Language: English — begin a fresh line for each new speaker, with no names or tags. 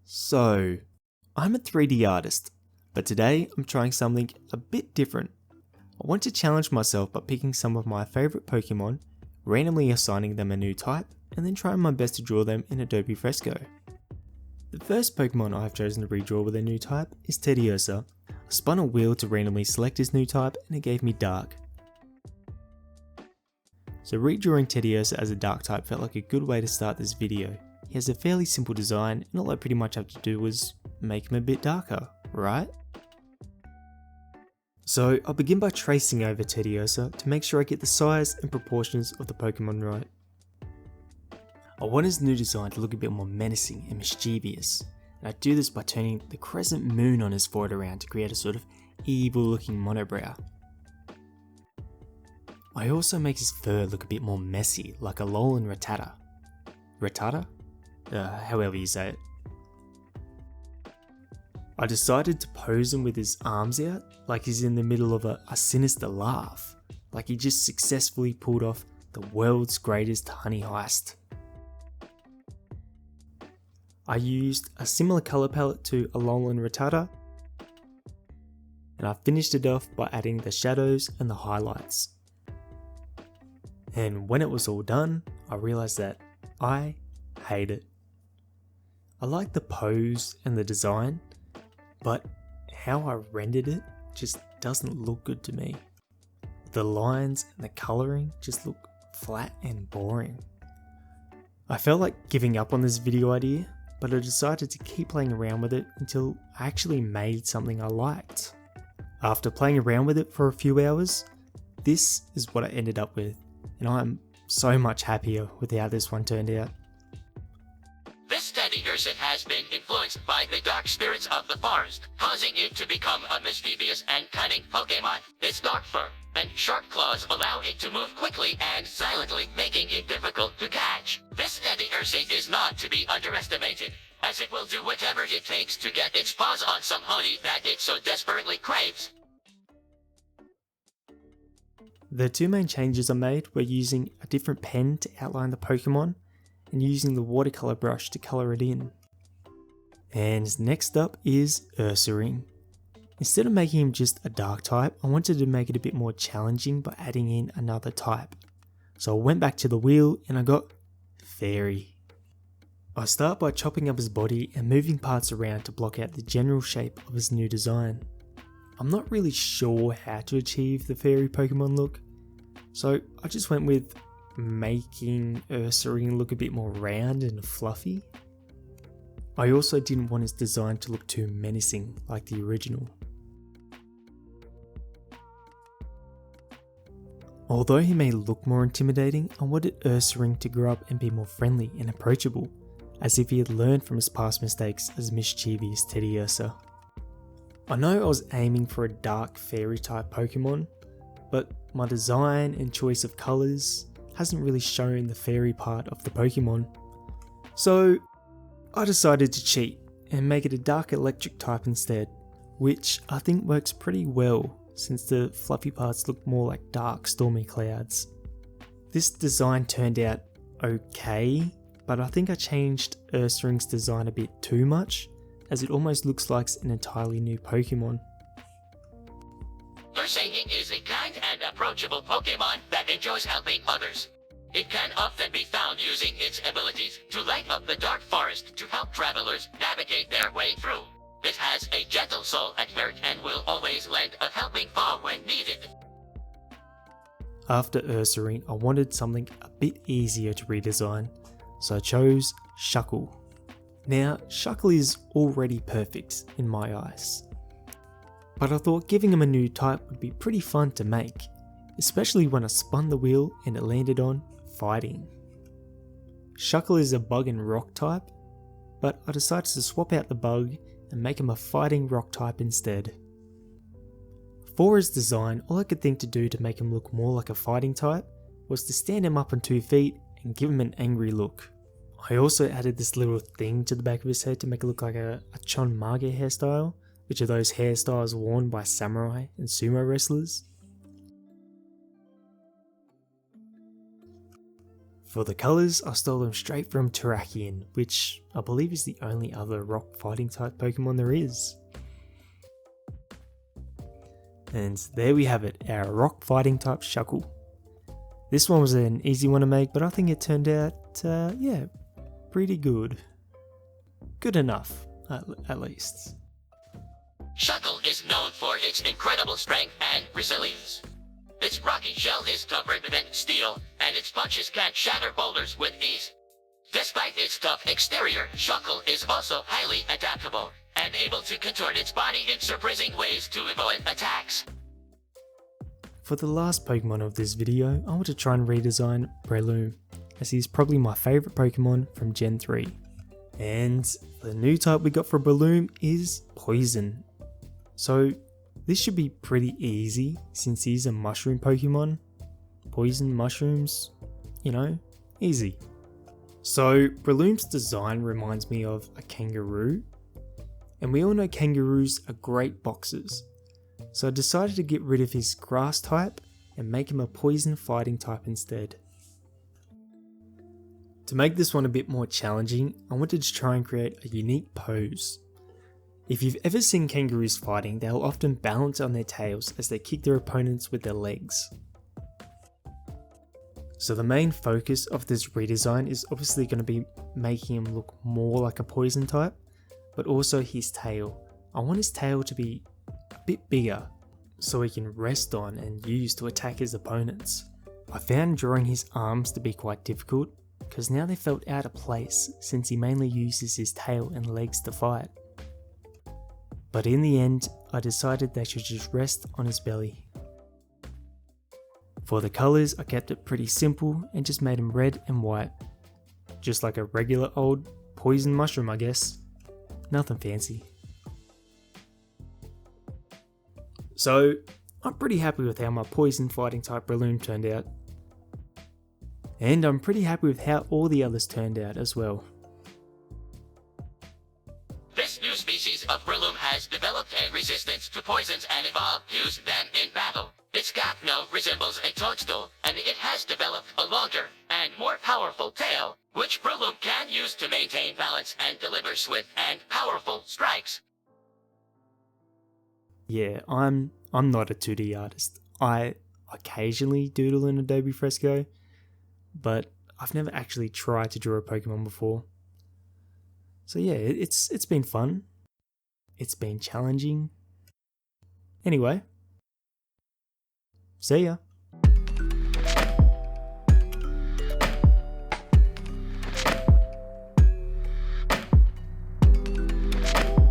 So, I'm a 3D artist, but today I'm trying something a bit different. I want to challenge myself by picking some of my favourite Pokemon, randomly assigning them a new type, and then trying my best to draw them in Adobe Fresco. The first Pokemon I've chosen to redraw with a new type is Teddiursa. I spun a wheel to randomly select his new type and it gave me Dark. So redrawing Teddiursa as a Dark type felt like a good way to start this video. He has a fairly simple design and all I pretty much have to do was make him a bit darker, right? So I'll begin by tracing over Teddiursa to make sure I get the size and proportions of the Pokemon right. I want his new design to look a bit more menacing and mischievous, and I do this by turning the crescent moon on his forehead around to create a sort of evil looking monobrow. I also make his fur look a bit more messy, like a Alolan Rattata. Rattata? However you say it. I decided to pose him with his arms out, like he's in the middle of a sinister laugh, like he just successfully pulled off the world's greatest honey heist. I used a similar colour palette to Alolan Rattata, and I finished it off by adding the shadows and the highlights. And when it was all done, I realised that I hate it. I like the pose and the design, but how I rendered it just doesn't look good to me. The lines and the colouring just look flat and boring. I felt like giving up on this video idea, but I decided to keep playing around with it until I actually made something I liked. After playing around with it for a few hours, this is what I ended up with, and I'm so much happier with how this one turned out.
This Teddiursa has been influenced by the dark spirits of the forest, causing it to become a mischievous and cunning Pokemon. Its dark fur and sharp claws allow it to move quickly and silently, making it difficult to catch. This Teddiursa is not to be underestimated, as it will do whatever it takes to get its paws on some honey that it so desperately craves.
The two main changes I made were using a different pen to outline the Pokemon and using the watercolour brush to colour it in. And next up is Ursaring. Instead of making him just a dark type, I wanted to make it a bit more challenging by adding in another type. So I went back to the wheel and I got Fairy. I start by chopping up his body and moving parts around to block out the general shape of his new design. I'm not really sure how to achieve the Fairy Pokemon look, so I just went with making Ursaring look a bit more round and fluffy. I also didn't want his design to look too menacing like the original. Although he may look more intimidating, I wanted Ursaring to grow up and be more friendly and approachable, as if he had learned from his past mistakes as mischievous Teddiursa. I know I was aiming for a dark fairy type Pokemon, but my design and choice of colours hasn't really shown the fairy part of the Pokemon. So I decided to cheat and make it a dark electric type instead, which I think works pretty well since the fluffy parts look more like dark stormy clouds. This design turned out okay, but I think I changed Ursaring's design a bit too much, as it almost looks like an entirely new Pokemon.
Ursaring is a kind and approachable Pokemon that enjoys helping others. It can often be found using its abilities to light up the dark forest to help travelers navigate their way through. It has a gentle soul at heart and will always lend a helping paw when needed.
After Ursaring, I wanted something a bit easier to redesign, so I chose Shuckle. Now, Shuckle is already perfect in my eyes, but I thought giving him a new type would be pretty fun to make, especially when I spun the wheel and it landed on Fighting. Shuckle is a bug and rock type, but I decided to swap out the bug and make him a fighting rock type instead. For his design, all I could think to do to make him look more like a fighting type was to stand him up on 2 feet and give him an angry look. I also added this little thing to the back of his head to make it look like a Chon Mage hairstyle, which are those hairstyles worn by samurai and sumo wrestlers. For the colours, I stole them straight from Terrakion, which I believe is the only other rock fighting type Pokemon there is. And there we have it, our rock fighting type Shuckle. This one was an easy one to make, but I think it turned out, yeah, pretty good. Good enough, at least.
Shuckle is known for its incredible strength and resilience. Its rocky shell is tougher than steel, and its punches can shatter boulders with ease. Despite its tough exterior, Shuckle is also highly adaptable, and able to contort its body in surprising ways to avoid attacks.
For the last Pokemon of this video, I want to try and redesign Breloom, as he's probably my favourite Pokemon from Gen 3. And the new type we got for Breloom is Poison. So this should be pretty easy since he's a mushroom Pokemon. Poison, mushrooms, you know, easy. So Breloom's design reminds me of a kangaroo, and we all know kangaroos are great boxers. So I decided to get rid of his grass type and make him a poison fighting type instead. To make this one a bit more challenging, I wanted to try and create a unique pose. If you've ever seen kangaroos fighting, they'll often balance on their tails as they kick their opponents with their legs. So the main focus of this redesign is obviously going to be making him look more like a poison type, but also his tail. I want his tail to be a bit bigger so he can rest on and use to attack his opponents. I found drawing his arms to be quite difficult because now they felt out of place since he mainly uses his tail and legs to fight. But in the end, I decided they should just rest on his belly. For the colours, I kept it pretty simple and just made him red and white. Just like a regular old poison mushroom, I guess. Nothing fancy. So, I'm pretty happy with how my poison fighting type Breloom turned out. And I'm pretty happy with how all the others turned out as well.
This new species of Breloom has developed a resistance to poisons and evolved to use them in battle. Its Gapno resembles a toadstool, and it has developed a longer and more powerful tail, which Breloom can use to maintain balance and deliver swift and powerful strikes.
Yeah, I'm not a 2D artist. I occasionally doodle in Adobe Fresco, but I've never actually tried to draw a Pokemon before. So yeah, it's been fun. It's been challenging. Anyway, see ya.